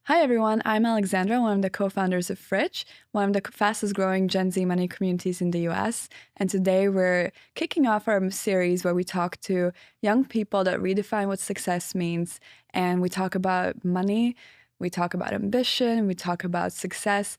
Hi, everyone. I'm Alexandra, one of the co-founders of Frich, one of the fastest growing Gen Z money communities in the US. And today we're kicking off our series where we talk to young people that redefine what success means. And we talk about money, we talk about ambition, we talk about success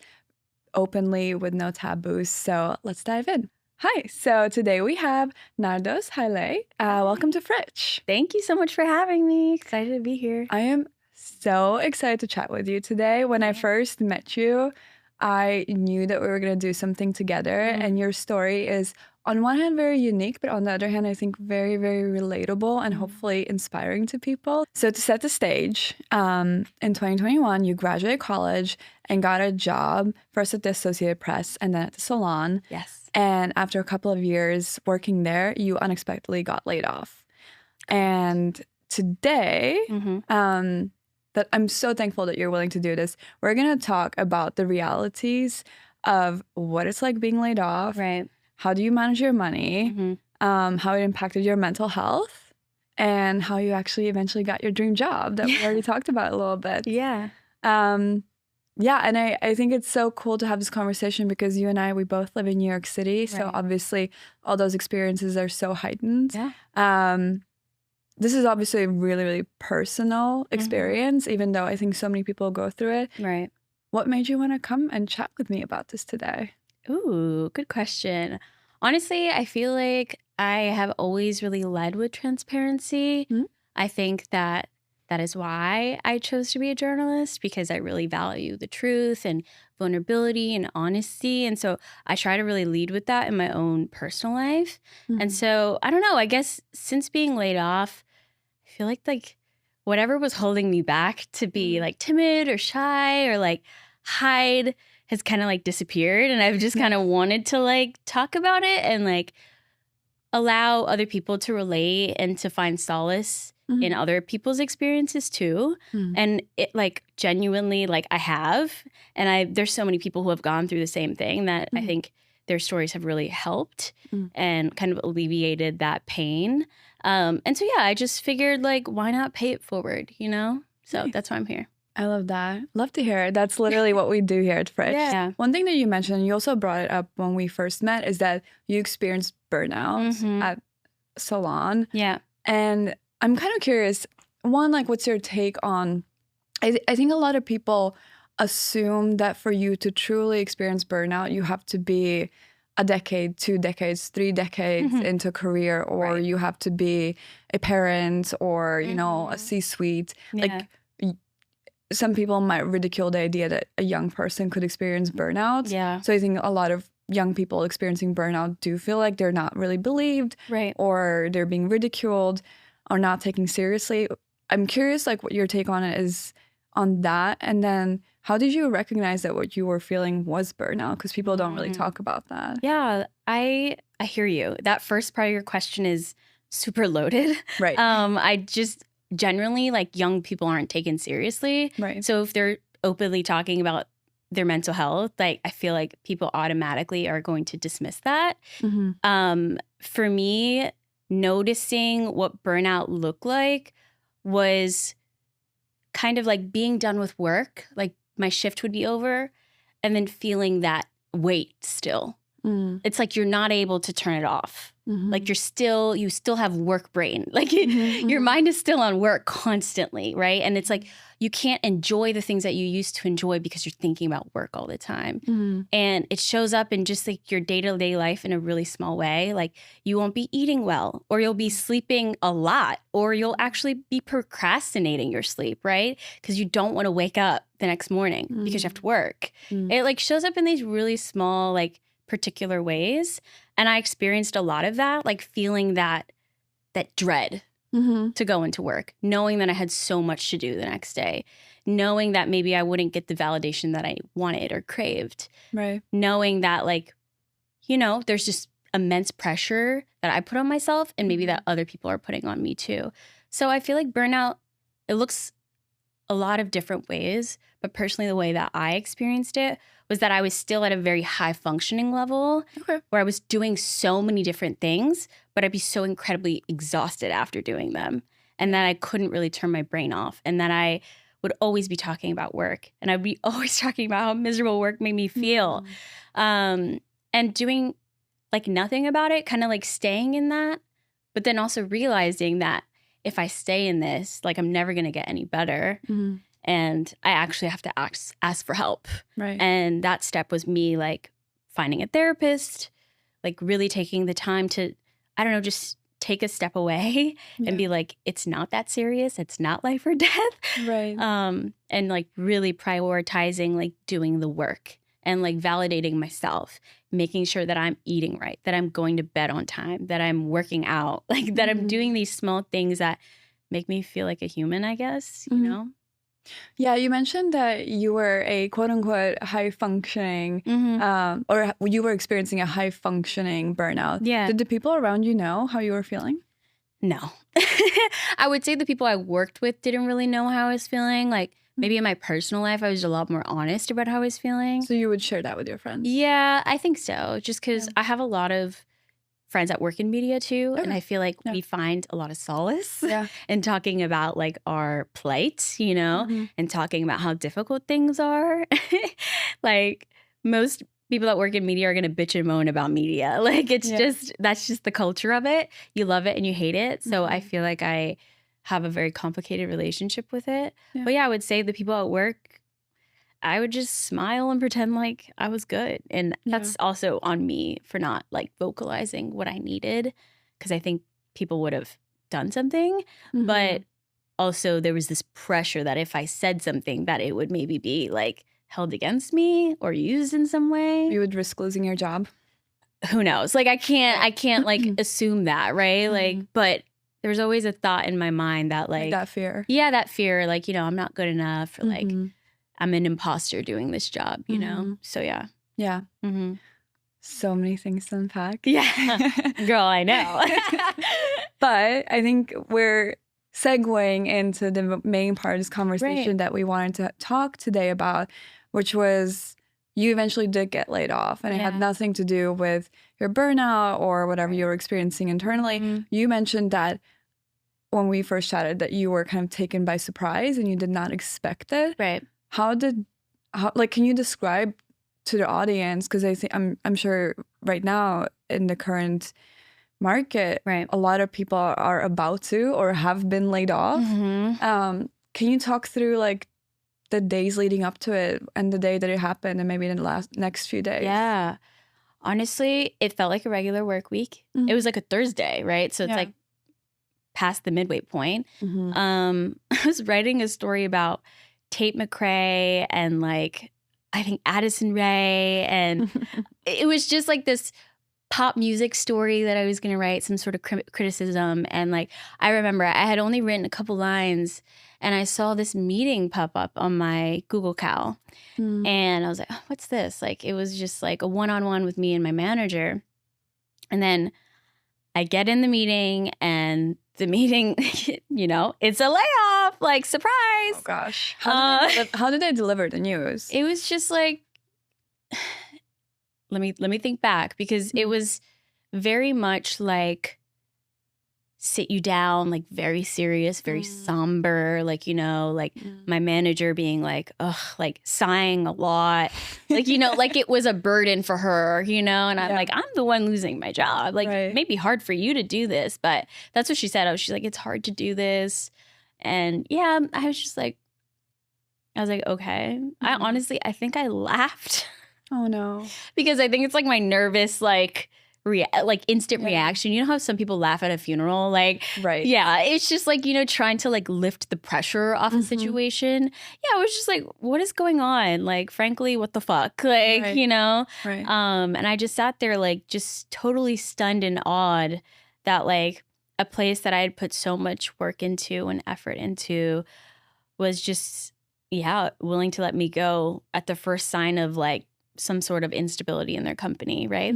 openly with no taboos. So let's dive in. Hi. So today we have Nardos. Hi, Lei. Welcome to Frich. Thank you so much for having me. Excited to be here. I am so excited to chat with you today. When I first met you, I knew that we were going to do something together. And your story is, on one hand, very unique, but on the other hand, I think very, very relatable and hopefully inspiring to people. So to set the stage, in 2021, you graduated college and got a job, first at the Associated Press and then at the Salon. Yes. And after a couple of years working there, you unexpectedly got laid off. And today, that I'm so thankful that you're willing to do this. We're going to talk about the realities of what it's like being laid off. Right. How do you manage your money? How it impacted your mental health, and how you actually eventually got your dream job that we already talked about a little bit. Yeah. Yeah, and I think it's so cool to have this conversation because you and I, we both live in New York City. So Right. obviously all those experiences are so heightened. Yeah. This is obviously a really, really personal experience, even though I think so many people go through it. Right. What made you want to come and chat with me about this today? Ooh, good question. Honestly, I feel like I have always really led with transparency. I think that is why I chose to be a journalist, because I really value the truth and vulnerability and honesty. And so I try to really lead with that in my own personal life. And so, I don't know, I guess since being laid off, I feel like whatever was holding me back to be like timid or shy or like hide has kind of like disappeared. And I've just kind of wanted to like talk about it and like allow other people to relate and to find solace in other people's experiences too. And it like genuinely like I have. And there's so many people who have gone through the same thing that I think their stories have really helped and kind of alleviated that pain. And so, yeah, I just figured like, why not pay it forward, you know? So that's why I'm here. I love that. Love to hear it. That's literally what we do here at Frich. Yeah. One thing that you mentioned, you also brought it up when we first met, is that you experienced burnout at Salon. Yeah. And I'm kind of curious, one, like, what's your take on, I think a lot of people assume that for you to truly experience burnout, you have to be a decade, 2 decades, 3 decades into a career, or you have to be a parent or, you know, a C-suite. Like, some people might ridicule the idea that a young person could experience burnout. Yeah. So I think a lot of young people experiencing burnout do feel like they're not really believed, Right. or they're being ridiculed or not taken seriously. I'm curious, like, what your take on it is on that. And then how did you recognize that what you were feeling was burnout? Because people don't really talk about that. Yeah, I hear you. That first part of your question is super loaded. Right. I just generally like young people aren't taken seriously. Right. So if they're openly talking about their mental health, like I feel like people automatically are going to dismiss that. For me, noticing what burnout looked like was kind of like being done with work, like my shift would be over, and then feeling that weight still. It's like you're not able to turn it off. Like you still have work brain. Like your mind is still on work constantly, right? And it's like you can't enjoy the things that you used to enjoy because you're thinking about work all the time. And it shows up in just like your day-to-day life in a really small way. Like you won't be eating well, or you'll be sleeping a lot, or you'll actually be procrastinating your sleep, right? Because you don't want to wake up the next morning because you have to work. It like shows up in these really small, like particular ways. And I experienced a lot of that, like feeling that dread to go into work, knowing that I had so much to do the next day, knowing that maybe I wouldn't get the validation that I wanted or craved, Right. knowing that like, you know, there's just immense pressure that I put on myself and maybe that other people are putting on me too. So I feel like burnout, it looks a lot of different ways, but personally the way that I experienced it was that I was still at a very high functioning level where I was doing so many different things, but I'd be so incredibly exhausted after doing them. And that I couldn't really turn my brain off. And that I would always be talking about work. And I'd be always talking about how miserable work made me feel. And doing like nothing about it, kind of like staying in that, but then also realizing that if I stay in this, like I'm never going to get any better. And I actually have to ask for help. Right. And that step was me like finding a therapist, like really taking the time to, I don't know, just take a step away and be like, it's not that serious. It's not life or death. Right. And like really prioritizing like doing the work and like validating myself, making sure that I'm eating right, that I'm going to bed on time, that I'm working out, like that I'm doing these small things that make me feel like a human, I guess, you know? Yeah, you mentioned that you were a quote unquote high functioning, or you were experiencing a high functioning burnout. Yeah. Did the people around you know how you were feeling? No. I would say the people I worked with didn't really know how I was feeling. Like maybe in my personal life, I was a lot more honest about how I was feeling. So you would share that with your friends? Yeah, I think so. Just because I have a lot of friends that work in media too. And I feel like we find a lot of solace in talking about like our plight, you know, and talking about how difficult things are. Like most people that work in media are going to bitch and moan about media. Like it's just, that's just the culture of it. You love it and you hate it. So I feel like I have a very complicated relationship with it. But yeah, I would say the people at work, I would just smile and pretend like I was good. And that's also on me for not like vocalizing what I needed, because I think people would have done something. But also there was this pressure that if I said something that it would maybe be like held against me or used in some way. You would risk losing your job? Who knows? Like I can't like assume that, right? Like, but there's always a thought in my mind that like that fear. Yeah, that fear, like, you know, I'm not good enough, or like I'm an imposter doing this job, you know? So, yeah. Yeah. So many things to unpack. Yeah. Girl, I know. But I think we're segueing into the main part of this conversation that we wanted to talk today about, which was you eventually did get laid off, and it had nothing to do with your burnout or whatever you were experiencing internally. You mentioned that when we first chatted that you were kind of taken by surprise and you did not expect it. Right. How can you describe to the audience, because I think I'm sure right now in the current market, a lot of people are about to or have been laid off. Can you talk through like the days leading up to it and the day that it happened and maybe in the next few days? Yeah. Honestly, it felt like a regular work week. It was like a Thursday, right? So it's like past the midway point. I was writing a story about Tate McRae and like I think Addison Rae, and it was just like this pop music story that I was going to write, some sort of criticism. And like I remember I had only written a couple lines and I saw this meeting pop up on my Google Cal. And I was like, oh, what's this? Like it was just like a one-on-one with me and my manager. And then I get in the meeting, and the meeting, you know, it's a layoff, like surprise. Oh gosh. How did they deliver the news? It was just like, let me think back, because it was very much like sit you down, like very serious, very somber, like, you know, like my manager being like, ugh, like sighing a lot, like, you know, like it was a burden for her, you know, and I'm like, I'm the one losing my job. Like it may be hard for you to do this, but that's what she said. She's like, it's hard to do this. And yeah, I was like, okay. I think I laughed. Oh no. Because I think it's like my nervous, like instant reaction. You know how some people laugh at a funeral? Like, yeah, it's just like, you know, trying to like lift the pressure off a situation. Yeah, I was just like, what is going on? Like, frankly, what the fuck? Like, you know? And I just sat there like just totally stunned and awed that like a place that I had put so much work into and effort into was just, willing to let me go at the first sign of like some sort of instability in their company, right?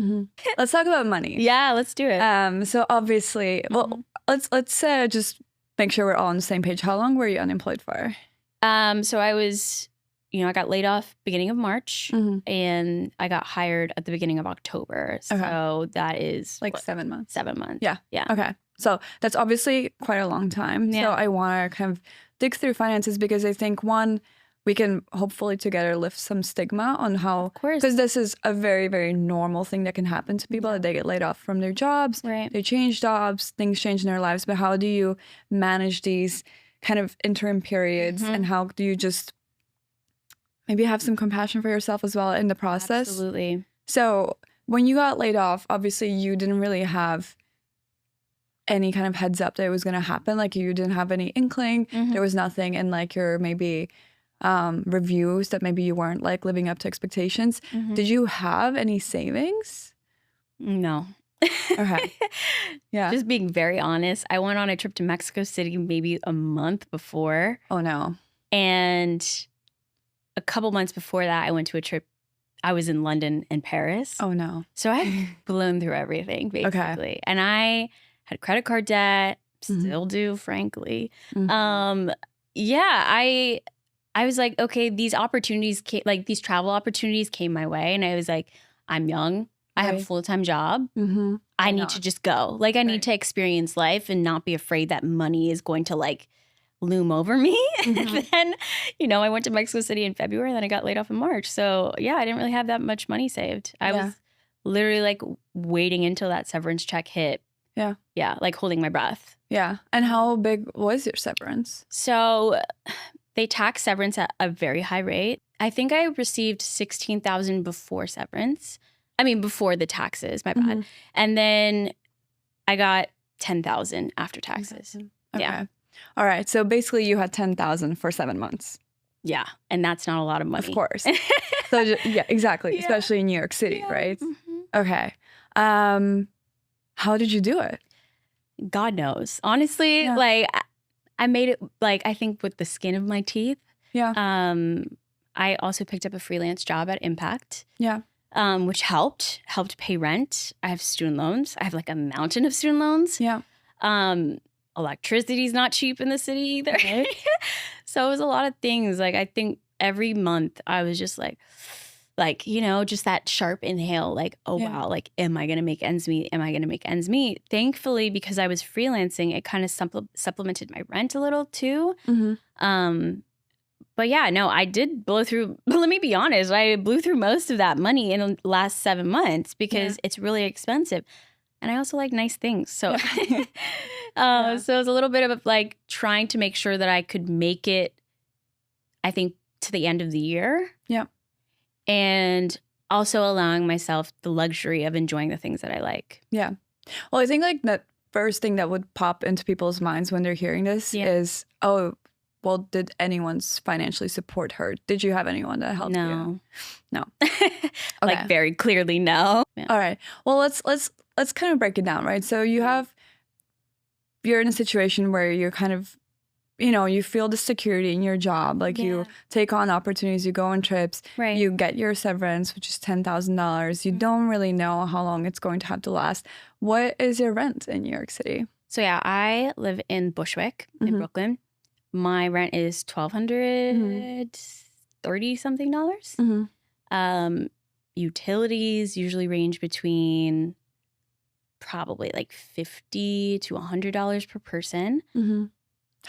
Let's talk about money. Yeah, let's do it. So obviously, well, let's just make sure we're all on the same page. How long were you unemployed for? So I was, you know, I got laid off beginning of March, and I got hired at the beginning of October. So that is like 7 months. 7 months. Yeah. Yeah. Okay. So that's obviously quite a long time. Yeah. So I want to kind of dig through finances because I think, one, we can hopefully together lift some stigma on how, Of course. because this is a very, very normal thing that can happen to people, that they get laid off from their jobs, Right. they change jobs, things change in their lives. But how do you manage these kind of interim periods, and how do you just maybe have some compassion for yourself as well in the process? Absolutely. So when you got laid off, obviously you didn't really have any kind of heads up that it was going to happen. Like, you didn't have any inkling. There was nothing in like your maybe reviews that maybe you weren't like living up to expectations. Did you have any savings? No. Okay. Yeah. Just being very honest, I went on a trip to Mexico City maybe a month before. Oh no. And a couple months before that, I went to a trip. I was in London and Paris. Oh no. So I blown through everything, basically. And I had credit card debt, still do, frankly. Yeah, I was like, okay, these opportunities came, like these travel opportunities came my way. And I was like, I'm young. I have a full-time job. I need to just go. Like, I need to experience life and not be afraid that money is going to like loom over me. Then, I went to Mexico City in February, and then I got laid off in March. So yeah, I didn't really have that much money saved. I was literally like waiting until that severance check hit. Yeah. Yeah, like holding my breath. Yeah. And how big was your severance? So they tax severance at a very high rate. I think I received $16,000 before severance. I mean, before the taxes, my bad. And then I got $10,000 after taxes. Okay. Yeah. All right. So basically you had $10,000 for 7 months. Yeah. And that's not a lot of money. Of course. So yeah, exactly. Yeah. Especially in New York City, right? Okay. How did you do it? God knows. Honestly, like I made it, like, I think with the skin of my teeth. Yeah. I also picked up a freelance job at Impact. Yeah. Which helped pay rent. I have student loans. I have like a mountain of student loans. Yeah. Electricity's not cheap in the city either. Right. So it was a lot of things. Like, I think every month I was just like, just that sharp inhale, like, oh, wow, like, am I going to make ends meet? Am I going to make ends meet? Thankfully, because I was freelancing, it kind of supplemented my rent a little too. But yeah, no, I did blow through. But let me be honest, I blew through most of that money in the last 7 months because it's really expensive. And I also like nice things. So, so it was a little bit of like trying to make sure that I could make it, I think, to the end of the year. Yeah. And also allowing myself the luxury of enjoying the things that I like. Yeah. Well, I think like that first thing that would pop into people's minds when they're hearing this is, oh, well, did anyone financially support her? Did you have anyone that helped you? No. Okay. Like, very clearly, no. Yeah. All right. Well, let's kind of break it down, right? So you're in a situation where you're kind of, you feel the security in your job. Like, you take on opportunities, you go on trips, you get your severance, which is $10,000. You don't really know how long it's going to have to last. What is your rent in New York City? So yeah, I live in Bushwick in Brooklyn. My rent is $1,230 something. Utilities usually range between probably like $50 to $100 per person. How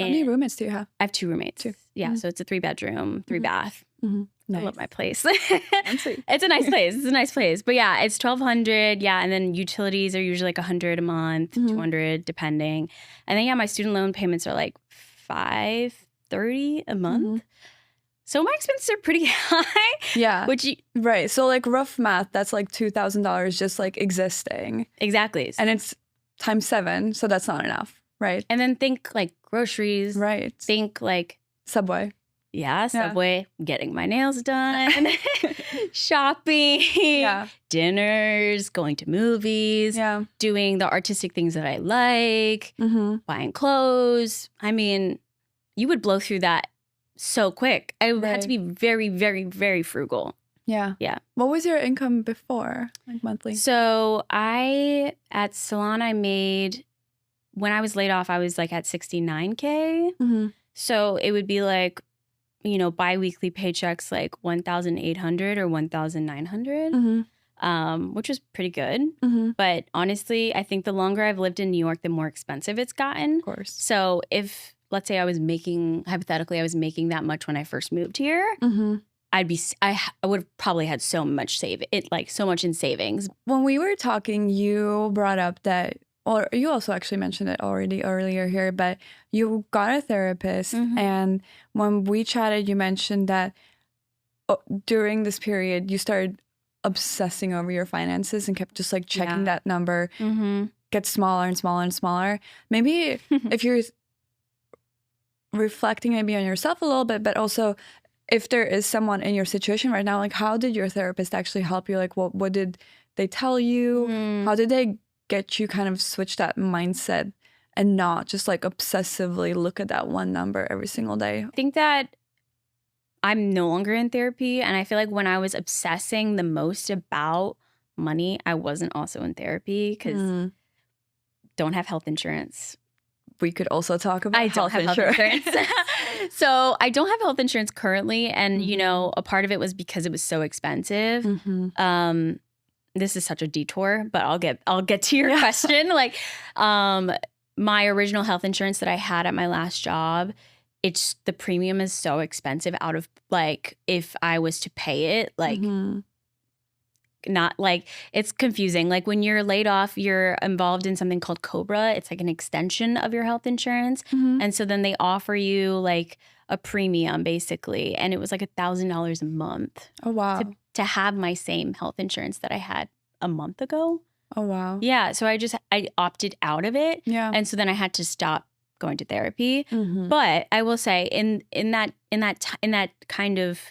many roommates do you have? I have 2 roommates. 2. Yeah, so it's a 3-bedroom, 3-bath. Nice. I love my place. It's a nice place. It's a nice place. But yeah, it's $1,200. Yeah, and then utilities are usually like $100 a month, $200 depending. And then my student loan payments are like $530 a month. So my expenses are pretty high. Yeah. Right. So like rough math, that's like $2,000 just like existing. Exactly. And it's times 7, so that's not enough, right? And then think like groceries. Right. Think like Subway. Yeah, Subway, getting my nails done, shopping, dinners, going to movies, doing the artistic things that I like, buying clothes. I mean, you would blow through that so quick. I had to be very, very, very frugal. Yeah. Yeah. What was your income before, like monthly? So at Salon, I made, when I was laid off, I was like at $69K. So it would be like, bi-weekly paychecks like $1,800 or $1,900. which was pretty good. Mm-hmm. But honestly, I think the longer I've lived in New York, the more expensive it's gotten. Of course. So if, let's say hypothetically, I was making that much when I first moved here, Mm-hmm. I would have probably had so much so much in savings. When we were talking, you brought up that, or you also actually mentioned it already earlier here, but you got a therapist. Mhm. And when we chatted, you mentioned that during this period, you started obsessing over your finances and kept just like checking that number get smaller and smaller and smaller. Maybe if you're reflecting maybe on yourself a little bit, but also if there is someone in your situation right now, like how did your therapist actually help you? Like what did they tell you? How did they get you kind of switch that mindset and not just like obsessively look at that one number every single day? I think that I'm no longer in therapy, and I feel like when I was obsessing the most about money, I wasn't also in therapy because don't have health insurance. We could also talk about health insurance. So I don't have health insurance currently, and you know, a part of it was because it was so expensive. This is such a detour, but I'll get to your question. Like, my original health insurance that I had at my last job, the premium is so expensive out of like if I was to pay it, like not like it's confusing. Like when you're laid off, you're involved in something called COBRA. It's like an extension of your health insurance. And so then they offer you like a premium basically. And it was like $1,000 a month. Oh, wow. To have my same health insurance that I had a month ago. Oh, wow. Yeah. So I opted out of it. Yeah. And so then I had to stop going to therapy. But I will say in that kind of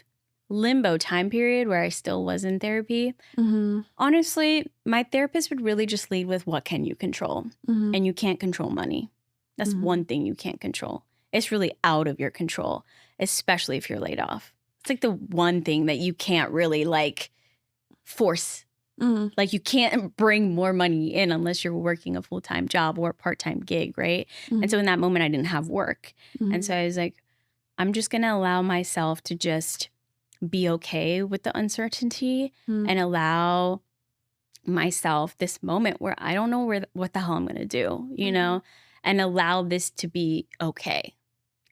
limbo time period where I still was in therapy, honestly, my therapist would really just lead with what can you control? And you can't control money. That's one thing you can't control. It's really out of your control, especially if you're laid off. It's like the one thing that you can't really like force. Like you can't bring more money in unless you're working a full-time job or a part-time gig, right? And so in that moment, I didn't have work. And so I was like, I'm just going to allow myself to just be okay with the uncertainty and allow myself this moment where I don't know what the hell I'm going to do, you know, and allow this to be okay.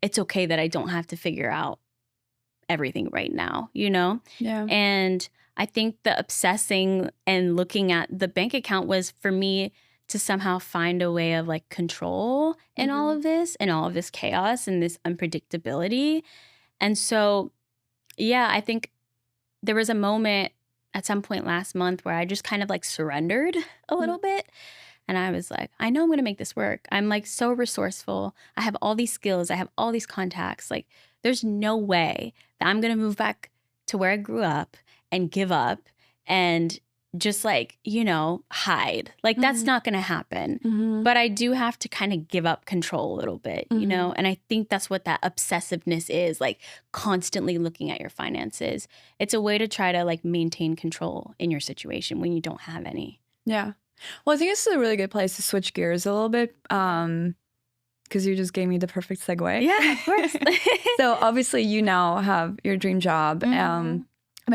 It's okay that I don't have to figure out everything right now, you know? Yeah. And I think the obsessing and looking at the bank account was for me to somehow find a way of like control in all of this and all of this chaos and this unpredictability. And so, yeah, I think there was a moment at some point last month where I just kind of like surrendered a little bit. And I was like, I know I'm going to make this work. I'm like so resourceful. I have all these skills. I have all these contacts. Like there's no way that I'm going to move back to where I grew up and give up and just like, you know, hide. Like that's not going to happen. But I do have to kind of give up control a little bit, you know? And I think that's what that obsessiveness is, like constantly looking at your finances. It's a way to try to like maintain control in your situation when you don't have any. Yeah. Well, I think this is a really good place to switch gears a little bit because you just gave me the perfect segue. Yeah, of course. So obviously you now have your dream job. And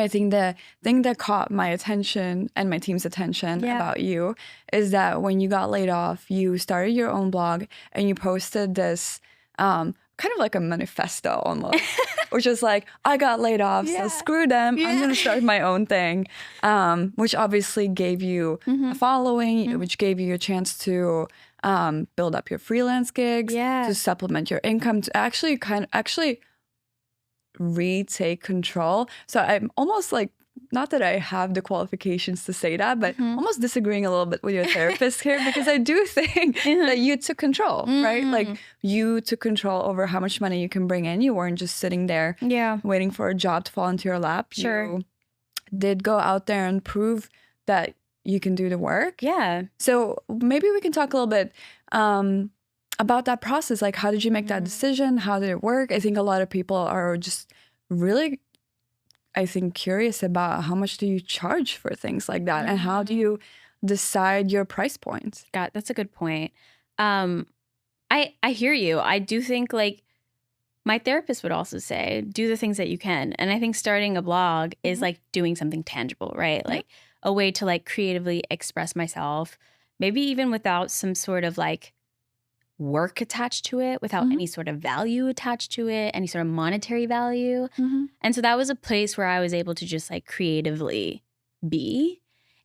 I think the thing that caught my attention and my team's attention about you is that when you got laid off, you started your own blog and you posted this kind of like a manifesto almost, which is like, I got laid off, so screw them. I'm going to start my own thing, which obviously gave you a following, which gave you a chance to build up your freelance gigs, to supplement your income, to actually retake control. So I'm almost like, not that I have the qualifications to say that, but almost disagreeing a little bit with your therapist here, because I do think that you took control, right? Like you took control over how much money you can bring in. You weren't just sitting there waiting for a job to fall into your lap. Sure. You did go out there and prove that you can do the work. Yeah. So maybe we can talk a little bit about that process. Like, how did you make that decision? How did it work? I think a lot of people are just really, I think, curious about how much do you charge for things like that? And how do you decide your price points? God, that's a good point. I hear you. I do think like my therapist would also say, do the things that you can. And I think starting a blog is like doing something tangible, right? Like, a way to like creatively express myself, maybe even without some sort of like work attached to it, without any sort of value attached to it, any sort of monetary value. And so that was a place where I was able to just like creatively be.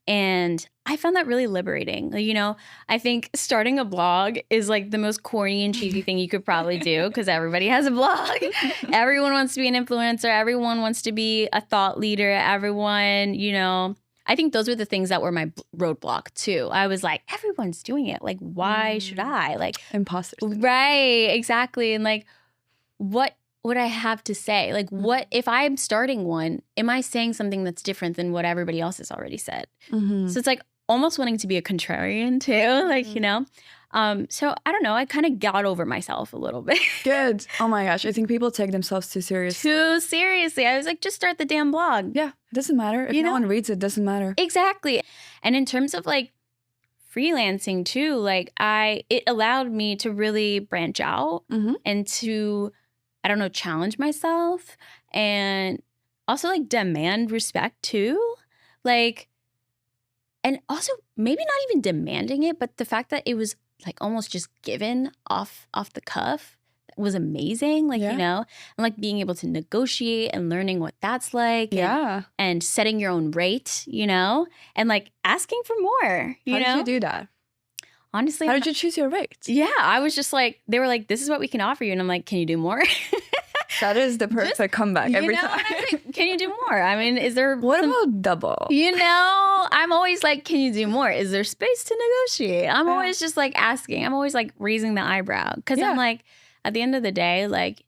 And I found that really liberating. Like, you know, I think starting a blog is like the most corny and cheesy thing you could probably do because everybody has a blog. Everyone wants to be an influencer. Everyone wants to be a thought leader. Everyone, you know, I think those were the things that were my roadblock too. I was like, everyone's doing it. Like, why should I? Like, Imposter syndrome. Right, exactly. And like, what would I have to say? Like, what if I'm starting one? Am I saying something that's different than what everybody else has already said? So it's like almost wanting to be a contrarian too, like, you know? So I don't know. I kind of got over myself a little bit. Good. Oh my gosh. I think people take themselves too seriously. Too seriously. I was like, just start the damn blog. Yeah. It doesn't matter. If no one reads it, doesn't matter. Exactly. And in terms of like freelancing too, like it allowed me to really branch out and to, I don't know, challenge myself and also like demand respect too. Like, and also maybe not even demanding it, but the fact that it was like almost just given off the cuff was amazing. Like, you know, and like being able to negotiate and learning what that's like. And setting your own rate, you know, and like asking for more, you know. How did you do that? Honestly. How did you choose your rate? Yeah, I was just like, they were like, this is what we can offer you. And I'm like, can you do more? That is the perfect comeback every time. Like, can you do more? I mean, is there... What about double? You know, I'm always like, can you do more? Is there space to negotiate? I'm always just like asking. I'm always like raising the eyebrow. Because I'm like, at the end of the day, like,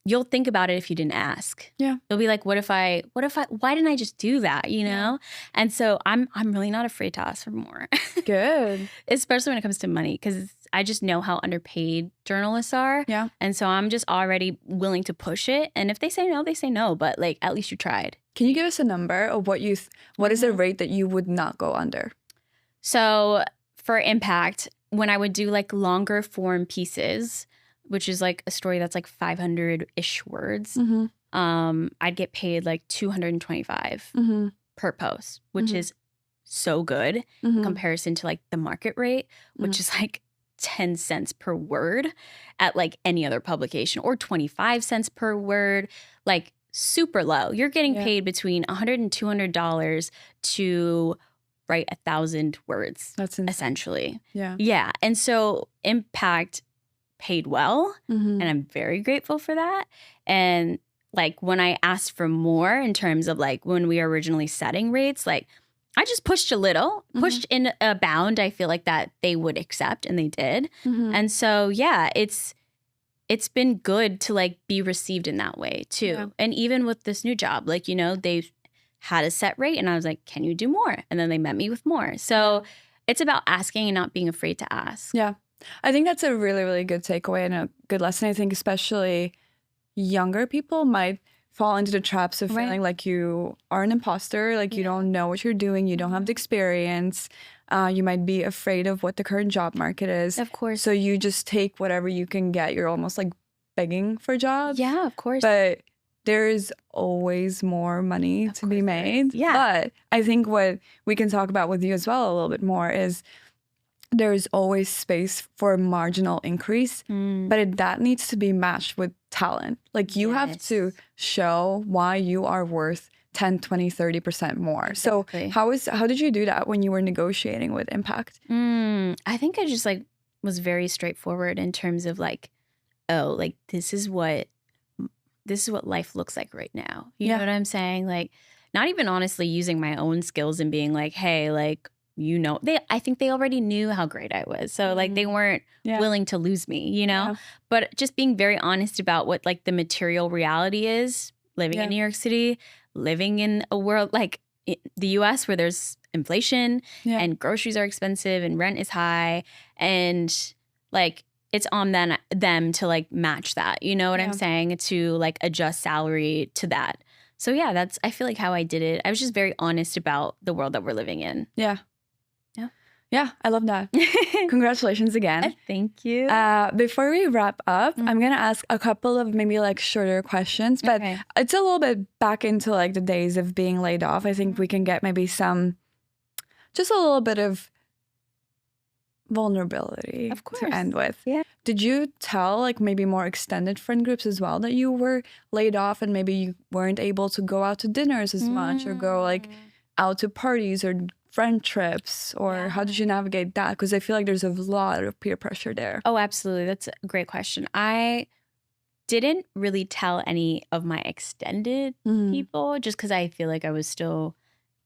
you'll think about it if you didn't ask. You'll be like, why didn't I just do that? You know? And so I'm really not afraid to ask for more. Good. Especially when it comes to money, because I just know how underpaid journalists are. And so I'm just already willing to push it. And if they say no, they say no. But like, at least you tried. Can you give us a number of what is the rate that you would not go under? So for impact, when I would do like longer form pieces, which is like a story that's like 500-ish words, I'd get paid like $225 per post, which is so good in comparison to like the market rate, which is like 10 cents per word at like any other publication, or 25 cents per word, like super low. You're getting paid between $100 and $200 to write 1,000 words. That's insane. Essentially. Yeah. And so impact paid well, and I'm very grateful for that. And like when I asked for more in terms of like when we were originally setting rates, like I just pushed a little, pushed in a bound I feel like that they would accept, and they did. And so yeah, it's been good to like be received in that way too. And even with this new job, like, you know, they had a set rate and I was like, can you do more? And then they met me with more. So it's about asking and not being afraid to ask. Yeah. I think that's a really, really good takeaway and a good lesson. I think especially younger people might fall into the traps of feeling like you are an imposter, like you don't know what you're doing, you don't have the experience. You might be afraid of what the current job market is. Of course. So you just take whatever you can get. You're almost like begging for jobs. Yeah, of course. But there's always more money to be made. Yeah. But I think what we can talk about with you as well a little bit more is there's always space for a marginal increase, but that needs to be matched with talent. Like you have to show why you are worth 10, 20, 30% more. Exactly. So how did you do that when you were negotiating with Impact? I think I just like was very straightforward in terms of like, oh, like this is what life looks like right now. You know what I'm saying? Like not even honestly using my own skills and being like, hey, like, you know, I think they already knew how great I was. So like they weren't willing to lose me, you know, but just being very honest about what like the material reality is, living in New York City, living in a world like the US where there's inflation and groceries are expensive and rent is high. And like, it's on them to like match that, you know what I'm saying? To like adjust salary to that. So yeah, that's, I feel like how I did it. I was just very honest about the world that we're living in. Yeah. Yeah, I love that. Congratulations again. Thank you. Before we wrap up, I'm going to ask a couple of maybe like shorter questions, but it's a little bit back into like the days of being laid off. I think we can get maybe just a little bit of vulnerability to end with. Yeah. Did you tell like maybe more extended friend groups as well that you were laid off and maybe you weren't able to go out to dinners as much or go like out to parties or friend trips, or how did you navigate that? Because I feel like there's a lot of peer pressure there. Oh, absolutely. That's a great question. I didn't really tell any of my extended people just because I feel like I was still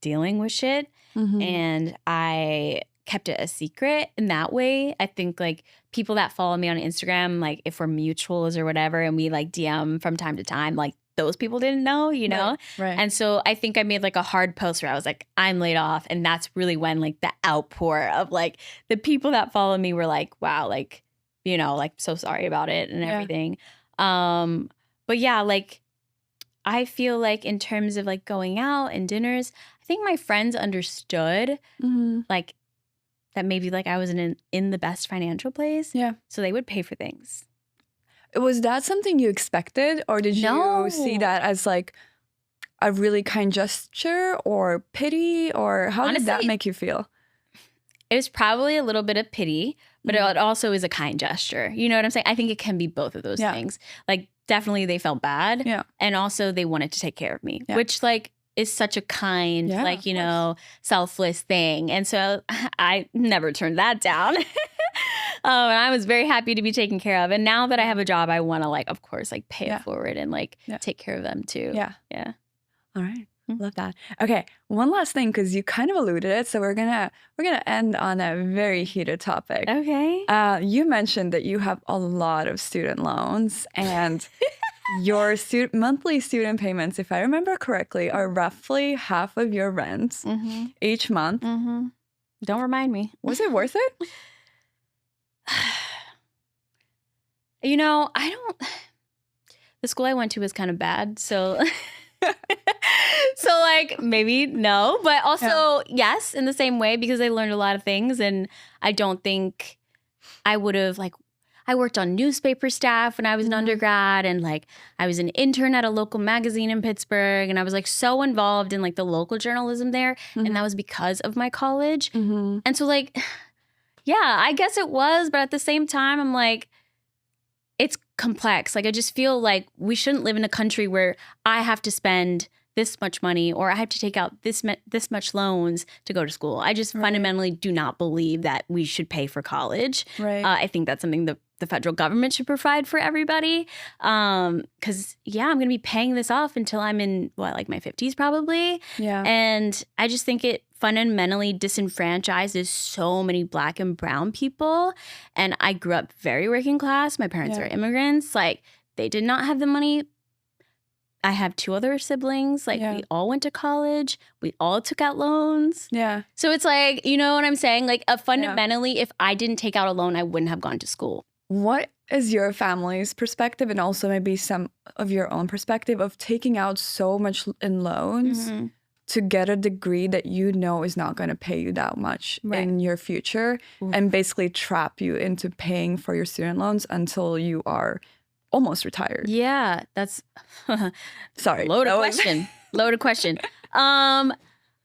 dealing with shit. And I kept it a secret in that way. I think like people that follow me on Instagram, like if we're mutuals or whatever, and we like DM from time to time, like those people didn't know, you know? Right. And so I think I made like a hard post where I was like, I'm laid off. And that's really when like the outpour of like the people that follow me were like, wow, like, you know, like so sorry about it and everything. But yeah, like I feel like in terms of like going out and dinners, I think my friends understood like that maybe like I wasn't in the best financial place. Yeah. So they would pay for things. Was that something you expected, or did you see that as like a really kind gesture or pity, or how did that make you feel? It was probably a little bit of pity, but it also is a kind gesture. You know what I'm saying? I think it can be both of those things. Like definitely they felt bad. Yeah. And also they wanted to take care of me, which like is such a kind, like, you know, selfless thing. And so I never turned that down. And I was very happy to be taken care of. And now that I have a job, I want to like, of course, like pay it forward and like take care of them too. Yeah. Yeah. All right. Love that. Okay. One last thing, because you kind of alluded it. So we're gonna end on a very heated topic. Okay. You mentioned that you have a lot of student loans, and your monthly student payments, if I remember correctly, are roughly half of your rent each month. Don't remind me. Was it worth it? You know, the school I went to was kind of bad. So, so like maybe no, but also yes, in the same way, because I learned a lot of things. And I don't think I would have like, I worked on newspaper staff when I was an undergrad, and like I was an intern at a local magazine in Pittsburgh, and I was like so involved in like the local journalism there. And that was because of my college. And so like, yeah, I guess it was. But at the same time, I'm like, it's complex. Like, I just feel like we shouldn't live in a country where I have to spend this much money or I have to take out this much loans to go to school. I just fundamentally do not believe that we should pay for college. I think that's something the federal government should provide for everybody. Because, I'm going to be paying this off until I'm in, like my 50s probably. Yeah. And I just think it fundamentally disenfranchises so many Black and brown people. And I grew up very working class. My parents are immigrants. Like, they did not have the money. I have 2 other siblings. Like, we all went to college. We all took out loans. Yeah. So it's like, you know what I'm saying? Like, fundamentally, if I didn't take out a loan, I wouldn't have gone to school. What is your family's perspective, and also maybe some of your own perspective of taking out so much in loans to get a degree that you know is not going to pay you that much in your future, and basically trap you into paying for your student loans until you are almost retired? Yeah, that's sorry. Loaded question.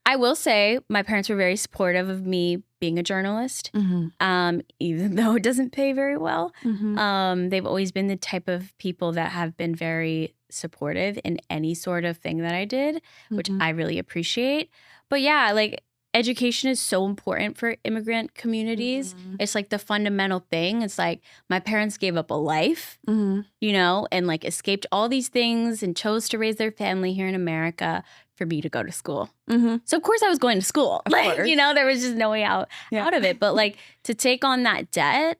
I will say my parents were very supportive of me being a journalist, even though it doesn't pay very well. They've always been the type of people that have been very supportive in any sort of thing that I did, which I really appreciate. But yeah, like, education is so important for immigrant communities. It's like the fundamental thing. It's like my parents gave up a life, you know, and like escaped all these things and chose to raise their family here in America for me to go to school. So of course I was going to school. Like, you know, there was just no way out of it. But like, to take on that debt,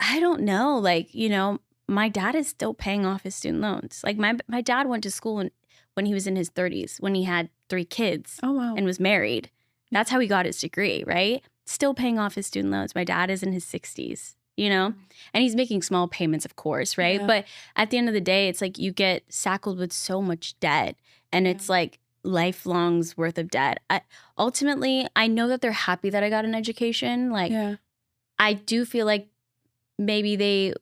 I don't know. Like, you know, my dad is still paying off his student loans. Like, my dad went to school when he was in his 30s, when he had 3 kids and was married. That's how he got his degree, right? Still paying off his student loans. My dad is in his 60s, you know? And he's making small payments, of course, right? But at the end of the day, it's like you get shackled with so much debt. And it's like lifelong's worth of debt. Ultimately, I know that they're happy that I got an education. Like, I do feel like maybe they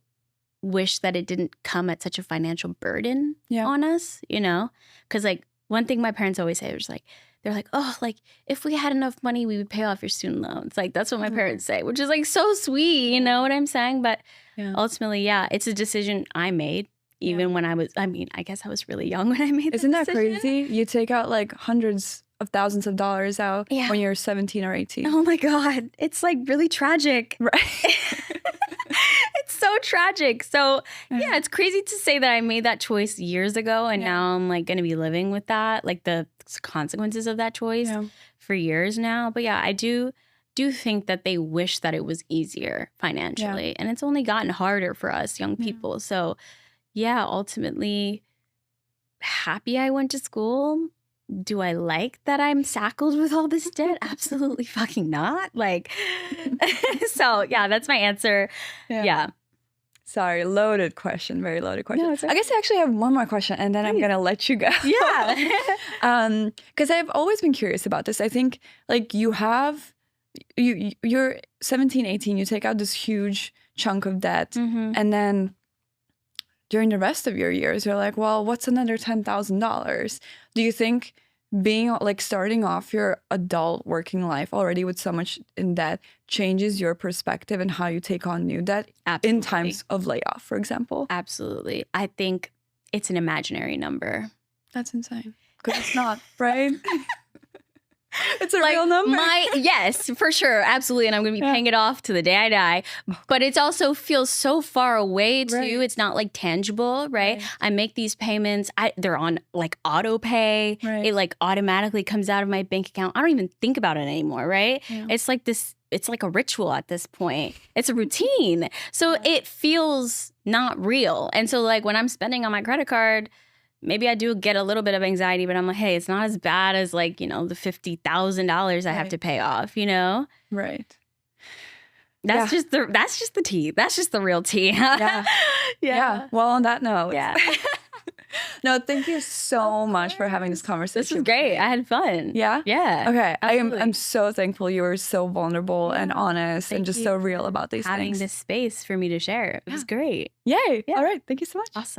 wish that it didn't come at such a financial burden on us, you know? Because, like, one thing my parents always say was like, they're like, oh, like, if we had enough money, we would pay off your student loans. Like, that's what my parents say, which is, like, so sweet, you know what I'm saying? But ultimately, it's a decision I made. Even when I guess I was really young when I made Isn't that decision. crazy? You take out like hundreds of thousands of dollars out when you're 17 or 18. Oh my God. It's like really tragic. Right. It's so tragic. So yeah, it's crazy to say that I made that choice years ago and now I'm like going to be living with that, like the consequences of that choice for years now. But yeah, I do think that they wish that it was easier financially and it's only gotten harder for us young people. So yeah, ultimately, happy I went to school. Do I like that I'm shackled with all this debt? Absolutely fucking not. Like, so yeah, that's my answer. Yeah. Sorry, loaded question, very loaded question. No, it's okay. I guess I actually have one more question and then I'm going to let you go. Yeah. Because I've always been curious about this. I think like you're 17, 18, you take out this huge chunk of debt and then during the rest of your years, you're like, well, what's another $10,000? Do you think being like starting off your adult working life already with so much in debt changes your perspective and how you take on new debt in times of layoff, for example? Absolutely. I think it's an imaginary number. That's insane. Because it's not, right? It's a real number. Yes, for sure. Absolutely. And I'm going to be paying it off to the day I die. But it also feels so far away too. Right. It's not like tangible, right? I make these payments. They're on like auto pay. Right. It like automatically comes out of my bank account. I don't even think about it anymore, right? Yeah. It's like this. It's like a ritual at this point. It's a routine. So it feels not real. And so like when I'm spending on my credit card, maybe I do get a little bit of anxiety, but I'm like, hey, it's not as bad as like, you know, the $50,000 I have to pay off, you know? Right. That's just the tea. That's just the real tea. Yeah. Well, on that note. Yeah. No, thank you so much for having this conversation. This was great. I had fun. Yeah? Yeah. Okay. I'm so thankful you were so vulnerable and honest and just so real about these things. Having this space for me to share. It was great. Yay. Yeah. All right. Thank you so much. Awesome.